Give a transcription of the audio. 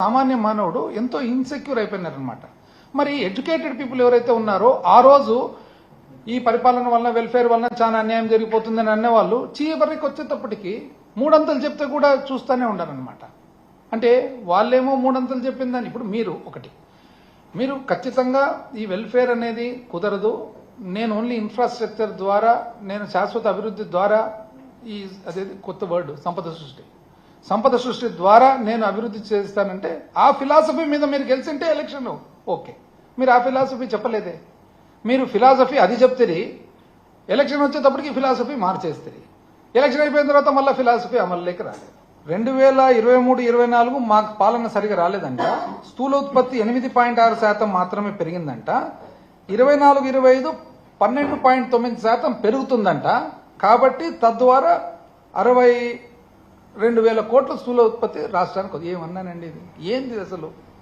సామాన్య మానవుడు ఎంతో ఇన్సెక్యూర్ అయిపోయినారనమాట. మరి ఎడ్యుకేటెడ్ పీపుల్ ఎవరైతే ఉన్నారో ఆ రోజు ఈ పరిపాలన వలన వెల్ఫేర్ వలన చాలా అన్యాయం జరిగిపోతుందని అనేవాళ్ళు చీవరికి వచ్చేటప్పటికి మూడంతలు చెప్తే కూడా చూస్తూనే ఉండాలన్నమాట. అంటే వాళ్ళేమో మూడంతలు చెప్పిందని ఇప్పుడు మీరు ఖచ్చితంగా ఈ వెల్ఫేర్ అనేది కుదరదు, నేను ఓన్లీ ఇన్ఫ్రాస్ట్రక్చర్ ద్వారా, నేను శాశ్వత అభివృద్ధి ద్వారా, ఈ అదే కొత్త వర్డ్ సంపద సృష్టి ద్వారా నేను అభివృద్ధి చేస్తానంటే ఆ ఫిలాసఫీ మీద మీరు గెలిచింటే ఎలక్షన్ ఓకే. మీరు ఆ ఫిలాసఫీ చెప్పలేదే. మీరు ఫిలాసఫీ అది చెప్తే ఎలక్షన్ వచ్చేటప్పటికి ఫిలాసఫీ మార్చేస్తుంది. ఎలక్షన్ అయిపోయిన తర్వాత మళ్ళీ ఫిలాసఫీ అమలులోకి రాలేదు. 2023-24 మాకు పాలన సరిగా రాలేదంట. స్థూల ఉత్పత్తి 8.6% మాత్రమే పెరిగిందంట. 24-25 12.9% పెరుగుతుందంట. కాబట్టి తద్వారా 62,000 కోట్ల స్థూల ఉత్పత్తి రాష్ట్రానికి. ఏమన్నానండి ఇది? ఏంది అసలు?